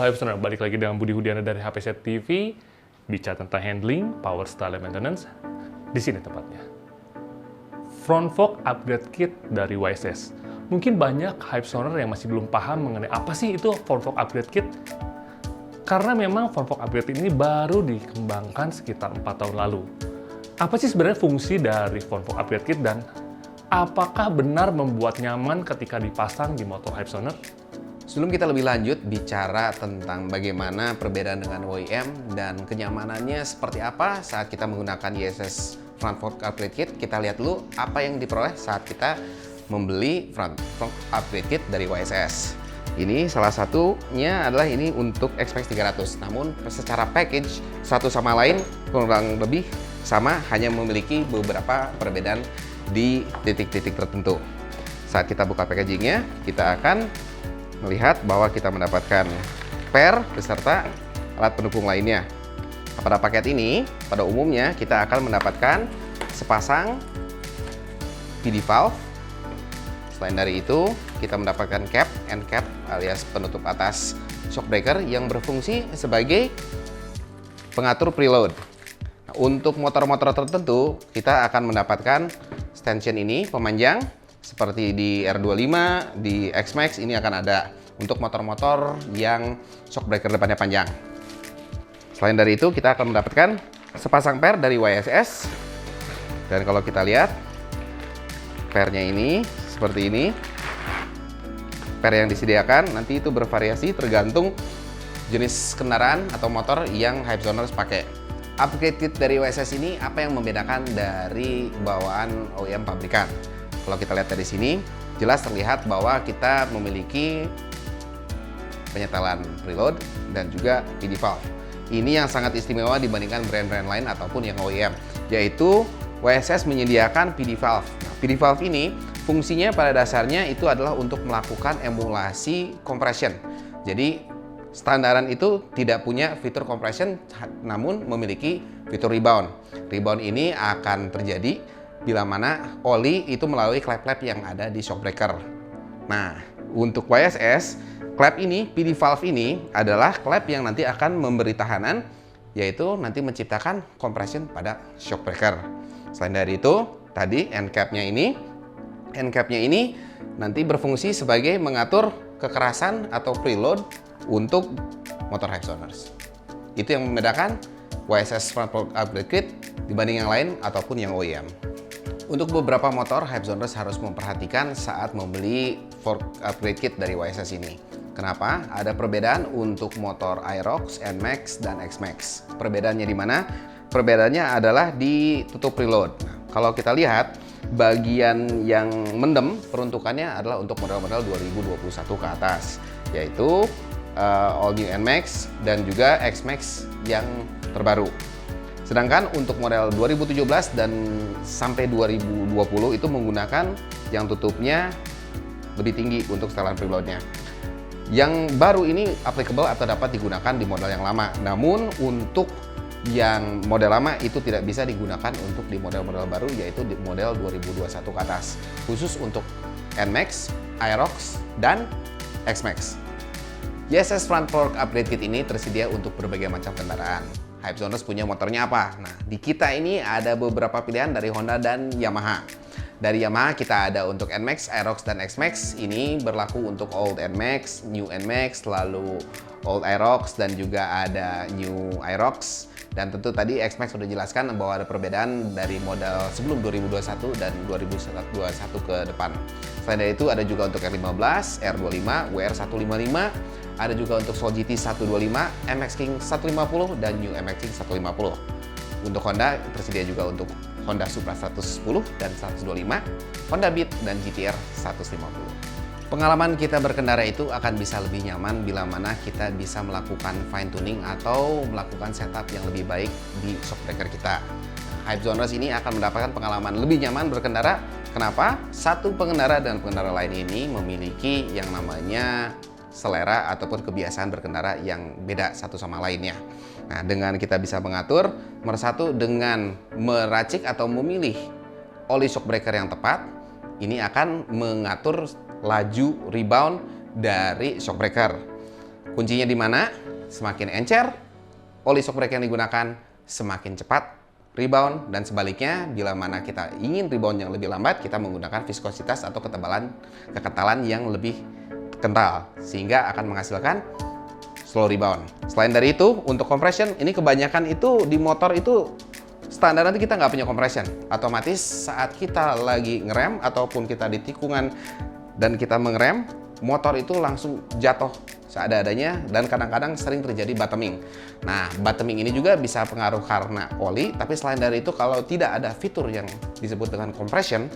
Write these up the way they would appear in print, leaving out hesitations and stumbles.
Hypesoner, balik lagi dengan Budi Hudiana dari HPZ TV, bicara tentang handling, power, style, dan maintenance. Di sini tempatnya. Front fork upgrade kit dari YSS. Mungkin banyak Hypesoner yang masih belum paham mengenai apa sih itu front fork upgrade kit. Karena memang front fork upgrade ini baru dikembangkan sekitar 4 tahun lalu. Apa sih sebenarnya fungsi dari front fork upgrade kit dan apakah benar membuat nyaman ketika dipasang di motor Hypesoner? Sebelum kita lebih lanjut bicara tentang bagaimana perbedaan dengan OEM dan kenyamanannya seperti apa saat kita menggunakan YSS Front Fork Upgrade Kit, kita lihat dulu apa yang diperoleh saat kita membeli Front Fork Upgrade Kit dari YSS. Ini salah satunya adalah ini untuk XMAX 300, namun secara package satu sama lain kurang lebih sama, hanya memiliki beberapa perbedaan di titik-titik tertentu. Saat kita buka packagingnya, kita akan melihat bahwa kita mendapatkan per beserta alat pendukung lainnya. Pada paket ini, pada umumnya kita akan mendapatkan sepasang PD valve. Selain dari itu, kita mendapatkan cap, end cap alias penutup atas shock breaker yang berfungsi sebagai pengatur preload. Nah, untuk motor-motor tertentu, kita akan mendapatkan stanchion ini, pemanjang, seperti di R25, di XMAX ini akan ada untuk motor-motor yang shock breaker depannya panjang. Selain dari itu, kita akan mendapatkan sepasang per dari YSS. Dan kalau kita lihat, pernya ini seperti ini. Per yang disediakan nanti itu bervariasi tergantung jenis kendaraan atau motor yang Hypesoner pakai. Upgrade kit dari YSS ini apa yang membedakan dari bawaan OEM pabrikan? Kalau kita lihat dari sini, jelas terlihat bahwa kita memiliki penyetelan preload dan juga PD valve. Ini yang sangat istimewa dibandingkan brand-brand lain ataupun yang OEM, yaitu YSS menyediakan PD valve. Nah, PD valve ini fungsinya pada dasarnya itu adalah untuk melakukan emulasi compression. Jadi standaran itu tidak punya fitur compression, namun memiliki fitur rebound. Rebound ini akan terjadi bila mana oli itu melalui klep-klep yang ada di shock breaker. Nah, untuk YSS, klep ini, PD valve ini adalah klep yang nanti akan memberi tahanan, yaitu nanti menciptakan compression pada shock breaker. Selain dari itu, tadi end cap-nya ini nanti berfungsi sebagai mengatur kekerasan atau preload untuk motor Hypesoners. Itu yang membedakan YSS Front Fork Upgrade Kit dibanding yang lain ataupun yang OEM. Untuk beberapa motor, Hypesoners harus memperhatikan saat membeli fork upgrade kit dari YSS ini. Kenapa? Ada perbedaan untuk motor Aerox, NMAX, dan XMAX. Perbedaannya di mana? Perbedaannya adalah di tutup preload. Nah, kalau kita lihat, bagian yang mendem peruntukannya adalah untuk model-model 2021 ke atas, yaitu All New NMAX dan juga XMAX yang terbaru. Sedangkan untuk model 2017 dan sampai 2020 itu menggunakan yang tutupnya lebih tinggi untuk setelan preloadnya. Yang baru ini applicable atau dapat digunakan di model yang lama. Namun untuk yang model lama itu tidak bisa digunakan untuk di model-model baru, yaitu di model 2021 ke atas. Khusus untuk NMAX, Aerox, dan XMAX. YSS Front Fork Upgrade Kit ini tersedia untuk berbagai macam kendaraan. Hypesoners punya motornya apa? Nah, di kita ini ada beberapa pilihan dari Honda dan Yamaha. Dari Yamaha kita ada untuk NMAX, Aerox, dan XMAX. Ini berlaku untuk Old NMAX, New NMAX, lalu Old Aerox, dan juga ada New Aerox. Dan tentu tadi XMAX sudah jelaskan bahwa ada perbedaan dari model sebelum 2021 dan 2021 ke depan. Selain dari itu ada juga untuk R15, R25, WR155, ada juga untuk Soul GT 125, MX King 150, dan New MX King 150. Untuk Honda tersedia juga untuk Honda Supra 110 dan 125, Honda Beat, dan GTR 150. Pengalaman kita berkendara itu akan bisa lebih nyaman bila mana kita bisa melakukan fine tuning atau melakukan setup yang lebih baik di shock breaker kita. Hypesoners ini akan mendapatkan pengalaman lebih nyaman berkendara. Kenapa? Satu pengendara dan pengendara lain ini memiliki yang namanya selera ataupun kebiasaan berkendara yang beda satu sama lainnya. Nah, dengan kita bisa mengatur, nomor satu, dengan meracik atau memilih oli shock breaker yang tepat, ini akan mengatur laju rebound dari shock breaker. kuncinya di mana? Semakin encer, oli shock breaker yang digunakan semakin cepat rebound, dan sebaliknya bila mana kita ingin rebound yang lebih lambat, kita menggunakan viskositas atau kekentalan yang lebih kental sehingga akan menghasilkan slow rebound. Selain dari itu, untuk compression ini kebanyakan itu di motor itu standar nanti kita nggak punya compression. Otomatis saat kita lagi ngerem ataupun kita di tikungan dan kita mengerem, motor itu langsung jatuh seada-adanya dan kadang-kadang sering terjadi bottoming. Nah, bottoming ini juga bisa pengaruh karena oli, tapi selain dari itu kalau tidak ada fitur yang disebut dengan compression,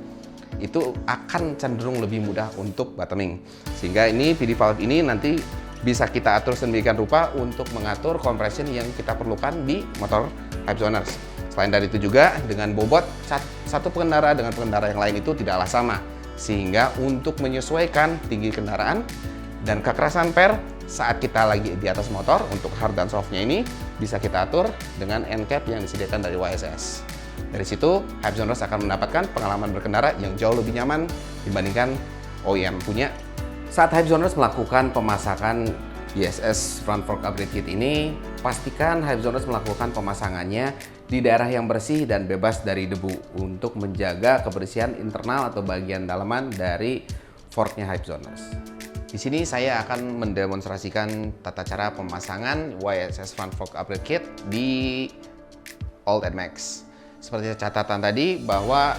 itu akan cenderung lebih mudah untuk bottoming. Sehingga ini PD valve ini nanti bisa kita atur sedemikian rupa untuk mengatur compression yang kita perlukan di motor Hypesoners. Selain dari itu juga dengan bobot satu pengendara dengan pengendara yang lain itu tidaklah sama. Sehingga untuk menyesuaikan tinggi kendaraan dan kekerasan per saat kita lagi di atas motor, untuk hard dan softnya ini bisa kita atur dengan end cap yang disediakan dari YSS. Dari situ, Hypesoners akan mendapatkan pengalaman berkendara yang jauh lebih nyaman dibandingkan OEM punya. Saat Hypesoners melakukan pemasangan YSS Front Fork Upgrade Kit ini, pastikan Hypesoners melakukan pemasangannya di daerah yang bersih dan bebas dari debu untuk menjaga kebersihan internal atau bagian dalaman dari forknya Hypesoners. Di sini saya akan mendemonstrasikan tata cara pemasangan YSS Front Fork Upgrade Kit di Old NMAX. Seperti catatan tadi bahwa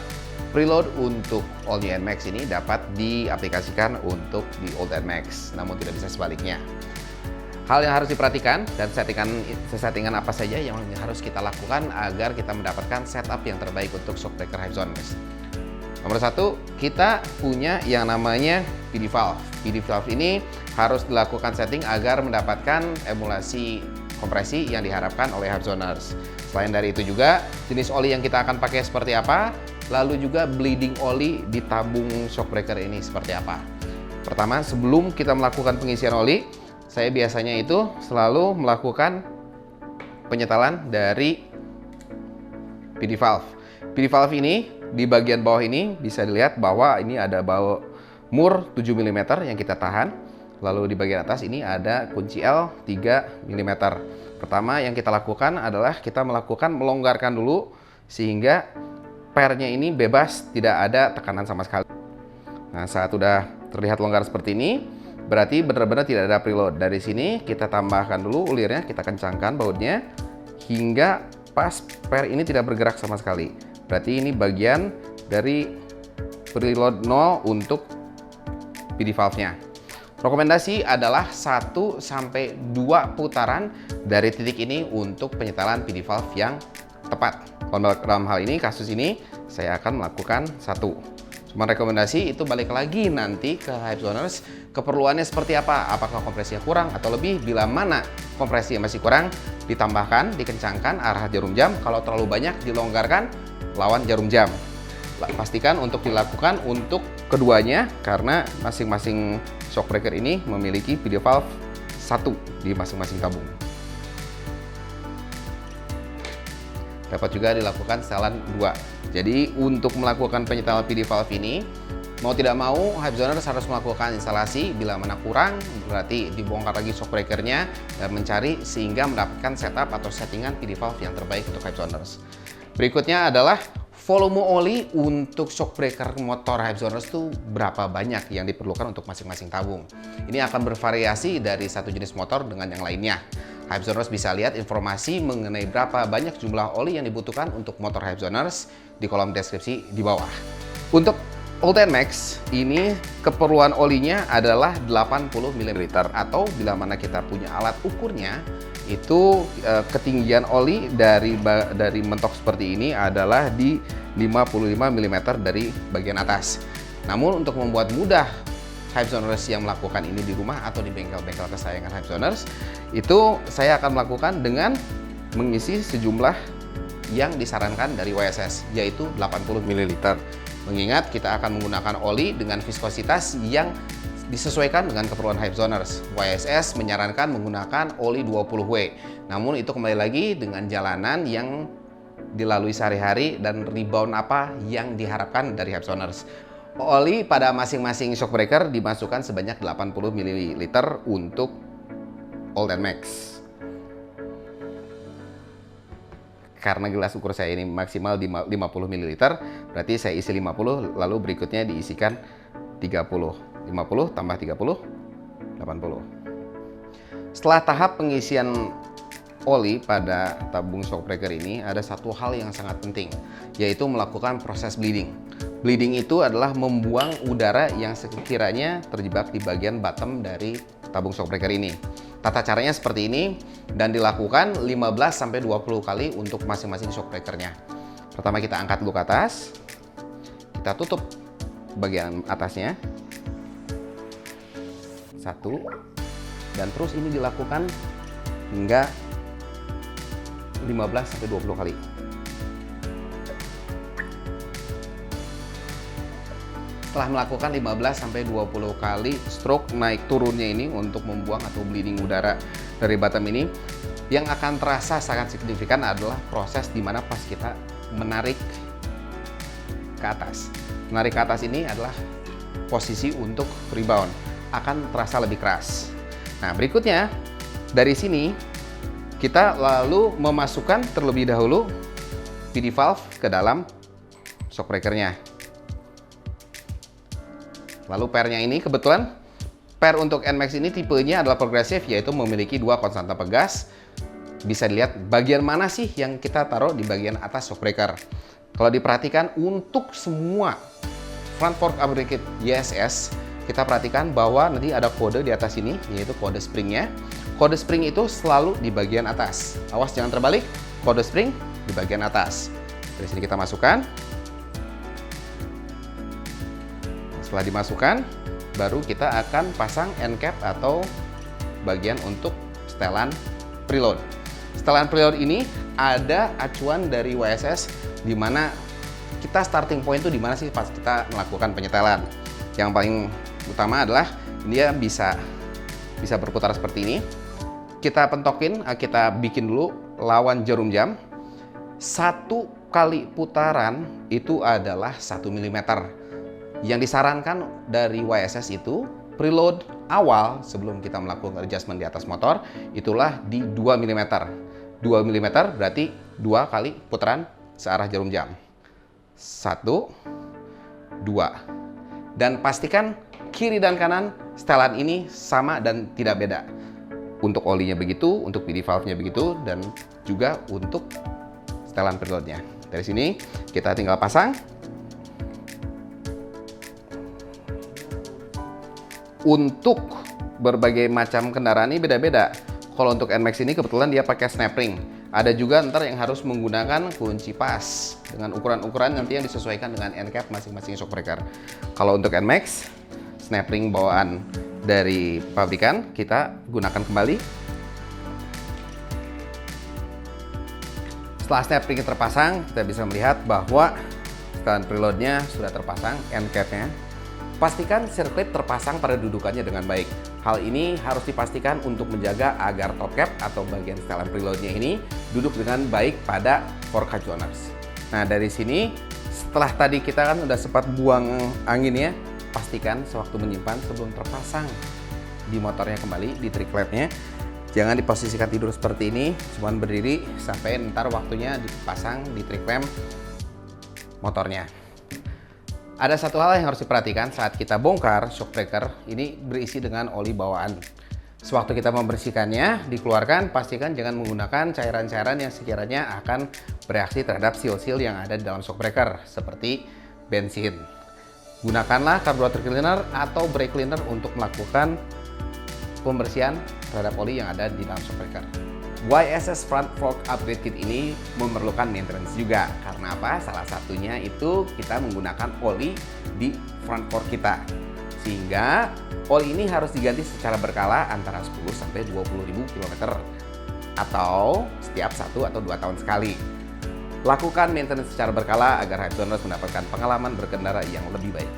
preload untuk All New NMAX ini dapat diaplikasikan untuk di Old NMAX, namun tidak bisa sebaliknya. Hal yang harus diperhatikan dan settingan apa saja yang harus kita lakukan agar kita mendapatkan setup yang terbaik untuk shock breaker Hypesoners. Nomor satu, kita punya yang namanya PD valve. PD valve ini harus dilakukan setting agar mendapatkan emulasi kompresi yang diharapkan oleh Hypesoners. Selain dari itu juga, jenis oli yang kita akan pakai seperti apa, lalu juga bleeding oli di tabung shock breaker ini seperti apa. Pertama, sebelum kita melakukan pengisian oli, saya biasanya itu selalu melakukan penyetalan dari PD valve. PD valve ini di bagian bawah ini bisa dilihat bahwa ini ada mur 7 mm yang kita tahan. Lalu di bagian atas ini ada kunci L 3 mm. Pertama yang kita lakukan adalah kita melonggarkan dulu sehingga pernya ini bebas, tidak ada tekanan sama sekali. Nah, saat sudah terlihat longgar seperti ini, berarti benar-benar tidak ada preload. Dari sini kita tambahkan dulu ulirnya, kita kencangkan bautnya hingga pas per ini tidak bergerak sama sekali. Berarti ini bagian dari preload 0 untuk PD valve-nya. Rekomendasi adalah 1-2 putaran dari titik ini untuk penyetalan PD valve yang tepat. Dalam hal ini, kasus ini saya akan melakukan 1. Cuma rekomendasi itu balik lagi nanti ke Hypesoners, keperluannya seperti apa, apakah kompresinya kurang atau lebih. Bila mana kompresi yang masih kurang, ditambahkan, dikencangkan arah jarum jam. Kalau terlalu banyak, dilonggarkan lawan jarum jam. Pastikan untuk dilakukan untuk keduanya karena masing-masing shock breaker ini memiliki PD valve 1 di masing-masing tabung. Dapat juga dilakukan setelan 2. Jadi untuk melakukan penyetalan PD valve ini, mau tidak mau Hypesoners harus melakukan instalasi. Bila mana kurang, berarti dibongkar lagi shock breakernya dan mencari sehingga mendapatkan setup atau settingan PD valve yang terbaik untuk Hypesoners. Berikutnya adalah volume oli untuk shock breaker motor Hypesoners itu berapa banyak yang diperlukan untuk masing-masing tabung. Ini akan bervariasi dari satu jenis motor dengan yang lainnya. Hypesoners bisa lihat informasi mengenai berapa banyak jumlah oli yang dibutuhkan untuk motor Hypesoners di kolom deskripsi di bawah. Untuk Old NMAX ini keperluan olinya adalah 80 ml atau bila mana kita punya alat ukurnya itu ketinggian oli dari mentok seperti ini adalah di 55 mm dari bagian atas. Namun untuk membuat mudah Hypesoners yang melakukan ini di rumah atau di bengkel-bengkel kesayangan Hypesoners, itu saya akan melakukan dengan mengisi sejumlah yang disarankan dari YSS, yaitu 80 ml. Mengingat kita akan menggunakan oli dengan viskositas yang disesuaikan dengan keperluan Hypesoners. YSS menyarankan menggunakan oli 20W. Namun itu kembali lagi dengan jalanan yang dilalui sehari-hari dan rebound apa yang diharapkan dari Hypesoners. Oli pada masing-masing shock breaker dimasukkan sebanyak 80 ml untuk Old NMAX. Karena gelas ukur saya ini maksimal 50 ml, berarti saya isi 50, lalu berikutnya diisikan 30. 50 tambah 30, 80. Setelah tahap pengisian oli pada tabung shockbreaker ini, ada satu hal yang sangat penting, yaitu melakukan proses bleeding. Bleeding itu adalah membuang udara yang sekiranya terjebak di bagian bottom dari tabung shockbreaker ini. Tata caranya seperti ini dan dilakukan 15-20 kali untuk masing-masing shockbreakernya. Pertama kita angkat dulu ke atas, kita tutup bagian atasnya, 1, dan terus ini dilakukan hingga 15-20 kali. Setelah melakukan 15-20 kali stroke naik turunnya ini untuk membuang atau bleeding udara dari bottom ini, yang akan terasa sangat signifikan adalah proses di mana pas kita menarik ke atas. Menarik ke atas ini adalah posisi untuk rebound, akan terasa lebih keras. Nah, berikutnya dari sini kita lalu memasukkan terlebih dahulu PD valve ke dalam shockbreakernya. Lalu pairnya ini kebetulan pair untuk NMAX ini tipenya adalah progresif, yaitu memiliki 2 konstanta pegas. Bisa dilihat bagian mana sih yang kita taruh di bagian atas shockbreaker. Kalau diperhatikan untuk semua front fork upgrade kit YSS, kita perhatikan bahwa nanti ada kode di atas ini, yaitu kode springnya. Kode spring itu selalu di bagian atas. Awas jangan terbalik, kode spring di bagian atas. Dari sini kita masukkan. Setelah dimasukkan, baru kita akan pasang end cap atau bagian untuk setelan preload. Setelan preload ini ada acuan dari YSS di mana kita starting point itu di mana sih pas kita melakukan penyetelan. Yang paling utama adalah dia bisa berputar seperti ini. Kita pentokin, kita bikin dulu lawan jarum jam. 1 kali putaran itu adalah 1 mm. Yang disarankan dari YSS itu preload awal sebelum kita melakukan adjustment di atas motor itulah di 2 mm. 2 mm berarti 2 kali putaran searah jarum jam. 1, 2. Dan pastikan kiri dan kanan setelan ini sama dan tidak beda. Untuk olinya begitu, untuk PD valve-nya begitu, dan juga untuk setelan preloadnya. Dari sini kita tinggal pasang. Untuk berbagai macam kendaraan ini beda-beda. Kalau untuk NMAX ini kebetulan dia pakai snap ring. Ada juga ntar yang harus menggunakan kunci pas dengan ukuran-ukuran nanti yang disesuaikan dengan end cap masing-masing shockbreaker. Kalau untuk NMAX, snap ring bawaan dari pabrikan kita gunakan kembali. Setelah snap ring terpasang, kita bisa melihat bahwa setelan preloadnya sudah terpasang, end cap-nya. Pastikan sirkuit terpasang pada dudukannya dengan baik. Hal ini harus dipastikan untuk menjaga agar top cap atau bagian setelan preloadnya ini duduk dengan baik pada fork joiners. Nah, dari sini setelah tadi kita kan udah sempat buang anginnya, pastikan sewaktu menyimpan sebelum terpasang di motornya kembali di trike lampnya. Jangan diposisikan tidur seperti ini, cuman berdiri sampai ntar waktunya dipasang di trike lamp motornya. Ada satu hal yang harus diperhatikan saat kita bongkar shockbreaker, ini berisi dengan oli bawaan. Sewaktu kita membersihkannya, dikeluarkan, pastikan jangan menggunakan cairan-cairan yang sekiranya akan bereaksi terhadap seal-seal yang ada di dalam shockbreaker, seperti bensin. Gunakanlah carburetor cleaner atau brake cleaner untuk melakukan pembersihan terhadap oli yang ada di dalam shockbreaker. YSS Front Fork Upgrade Kit ini memerlukan maintenance juga. Karena apa? Salah satunya itu kita menggunakan oli di front fork kita. Sehingga oli ini harus diganti secara berkala antara 10-20 ribu kilometer atau setiap 1 atau 2 tahun sekali. Lakukan maintenance secara berkala agar Hypesoner mendapatkan pengalaman berkendara yang lebih baik.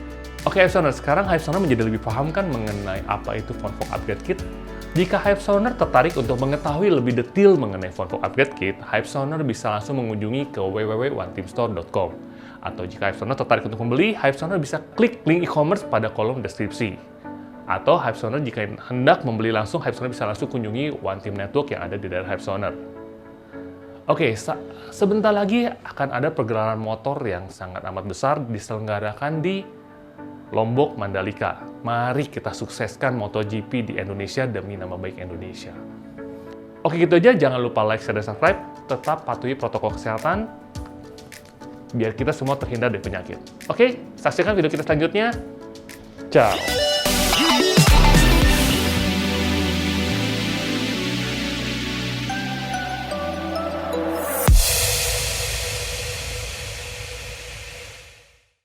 Oke, Hypesoner, sekarang Hypesoner menjadi lebih paham kan mengenai apa itu Front Fork Upgrade Kit. Jika Hypesoner tertarik untuk mengetahui lebih detail mengenai Front Fork Upgrade Kit, Hypesoner bisa langsung mengunjungi ke www.oneteamstore.com. Atau jika Hypesoner tertarik untuk membeli, Hypesoner bisa klik link e-commerce pada kolom deskripsi. Atau Hypesonar jika hendak membeli langsung, Hypesonar bisa langsung kunjungi One Team Network yang ada di daerah Hypesonar. Oke, sebentar lagi akan ada pergelaran motor yang sangat amat besar diselenggarakan di Lombok, Mandalika. Mari kita sukseskan MotoGP di Indonesia demi nama baik Indonesia. Oke, gitu aja. Jangan lupa like, share, dan subscribe. Tetap patuhi protokol kesehatan biar kita semua terhindar dari penyakit. Oke, saksikan video kita selanjutnya. Ciao!